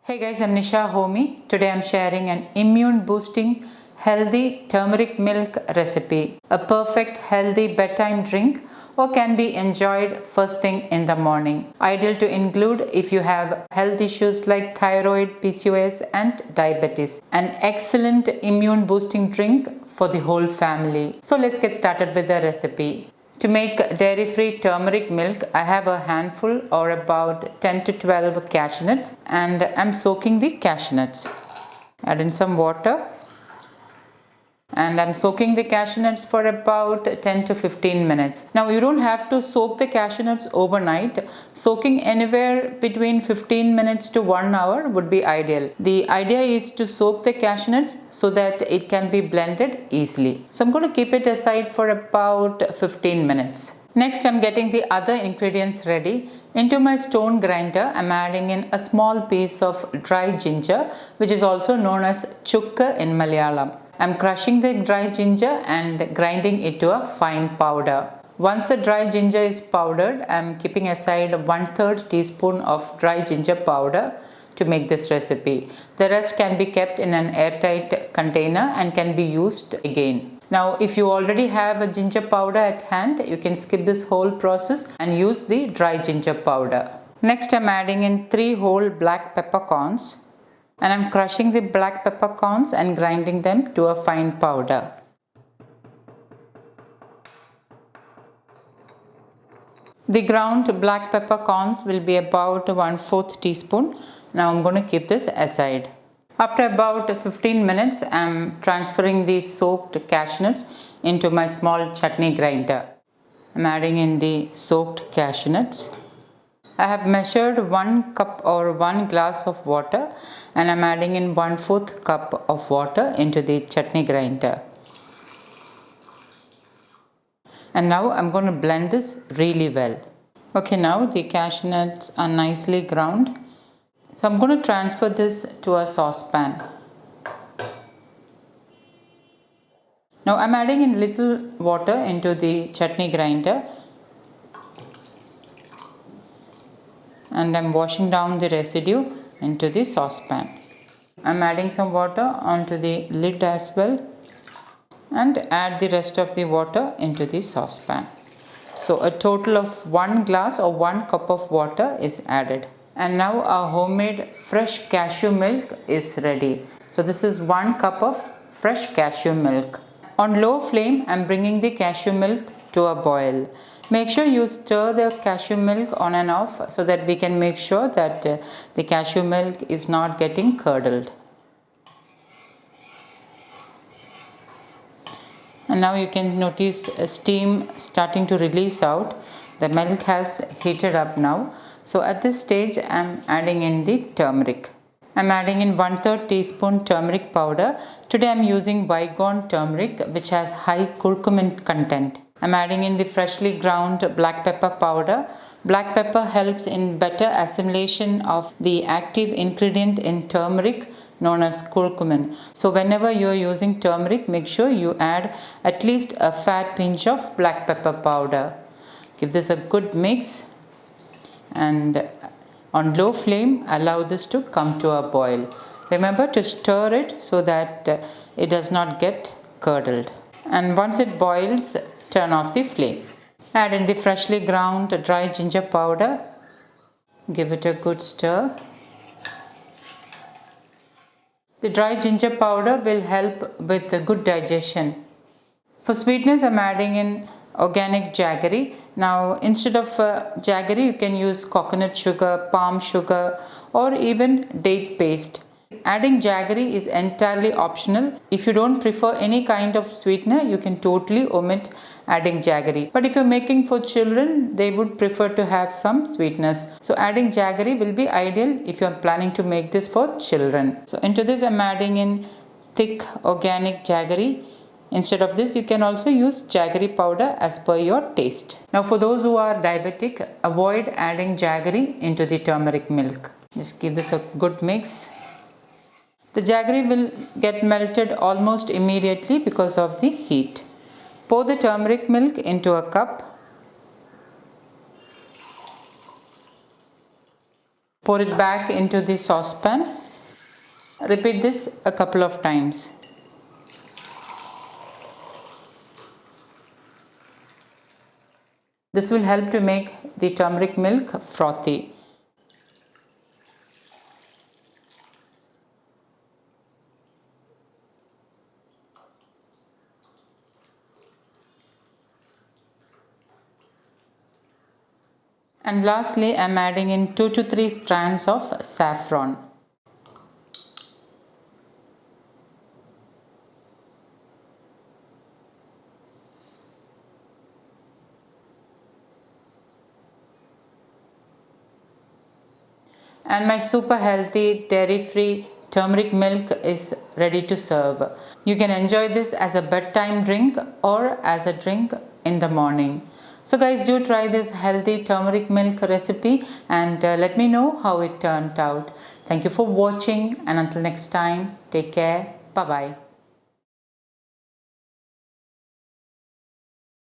Hey guys, I'm Nisa Homey. Today I'm sharing an immune boosting healthy turmeric milk recipe. A perfect healthy bedtime drink or can be enjoyed first thing in the morning. Ideal to include if you have health issues like thyroid, PCOS and diabetes. An excellent immune boosting drink for the whole family. So let's get started with the recipe. To make dairy-free turmeric milk, I have a handful or about 10 to 12 cashew nuts and I'm soaking the cashew nuts. Add in some water and I'm soaking the cashew nuts for about 10 to 15 minutes. Now you don't have to soak the cashew nuts overnight. Soaking anywhere between 15 minutes to 1 hour would be ideal. The idea is to soak the cashew nuts so that it can be blended easily. So I'm going to keep it aside for about 15 minutes. Next, I'm getting the other ingredients ready. Into my stone grinder, I'm adding in a small piece of dry ginger, which is also known as chukka in Malayalam. I'm crushing the dry ginger and grinding it to a fine powder. Once the dry ginger is powdered, I'm keeping aside 1/3 teaspoon of dry ginger powder to make this recipe. The rest can be kept in an airtight container and can be used again. Now, if you already have a ginger powder at hand, you can skip this whole process and use the dry ginger powder. Next, I'm adding in 3 whole black peppercorns. And I'm crushing the black peppercorns and grinding them to a fine powder. The ground black peppercorns will be about 1/4 teaspoon. Now I'm going to keep this aside. After about 15 minutes, I'm transferring the soaked cashew nuts into my small chutney grinder. I'm adding in the soaked cashew nuts. I have measured 1 cup or 1 glass of water and I'm adding in 1/4 cup of water into the chutney grinder. And now I'm going to blend this really well. Okay, now the cashew nuts are nicely ground. So I'm going to transfer this to a saucepan. Now I'm adding in little water into the chutney grinder. And I'm washing down the residue into the saucepan. I'm adding some water onto the lid as well and add the rest of the water into the saucepan. So a total of 1 glass or 1 cup of water is added. And now our homemade fresh cashew milk is ready. So this is 1 cup of fresh cashew milk. On low flame, I'm bringing the cashew milk to a boil. Make sure you stir the cashew milk on and off so that we can make sure that the cashew milk is not getting curdled. And now you can notice steam starting to release out. The milk has heated up now. So at this stage, I'm adding in the turmeric. I'm adding in 1/3 teaspoon turmeric powder. Today I'm using bygone turmeric, which has high curcumin content. I'm adding in the freshly ground black pepper powder. Black pepper helps in better assimilation of the active ingredient in turmeric known as curcumin. So whenever you're using turmeric, make sure you add at least a fat pinch of black pepper powder. Give this a good mix and on low flame, allow this to come to a boil. Remember to stir it so that it does not get curdled. And once it boils, turn off the flame. Add in the freshly ground dry ginger powder. Give it a good stir. The dry ginger powder will help with the good digestion. For sweetness, I'm adding in organic jaggery. Now, instead of jaggery, you can use coconut sugar, palm sugar, or even date paste. Adding jaggery is entirely optional. If you don't prefer any kind of sweetener, you can totally omit adding jaggery. But if you're making for children, they would prefer to have some sweetness. So adding jaggery will be ideal if you're planning to make this for children. So into this, I'm adding in thick organic jaggery. Instead of this, you can also use jaggery powder as per your taste. Now for those who are diabetic, avoid adding jaggery into the turmeric milk. Just give this a good mix. The jaggery will get melted almost immediately because of the heat. Pour the turmeric milk into a cup. Pour it back into the saucepan. Repeat this a couple of times. This will help to make the turmeric milk frothy. And lastly, I am adding in 2 to 3 strands of saffron. And my super healthy dairy-free turmeric milk is ready to serve. You can enjoy this as a bedtime drink or as a drink in the morning. So guys, do try this healthy turmeric milk recipe and let me know how it turned out. Thank you for watching, and until next time, take care. Bye bye.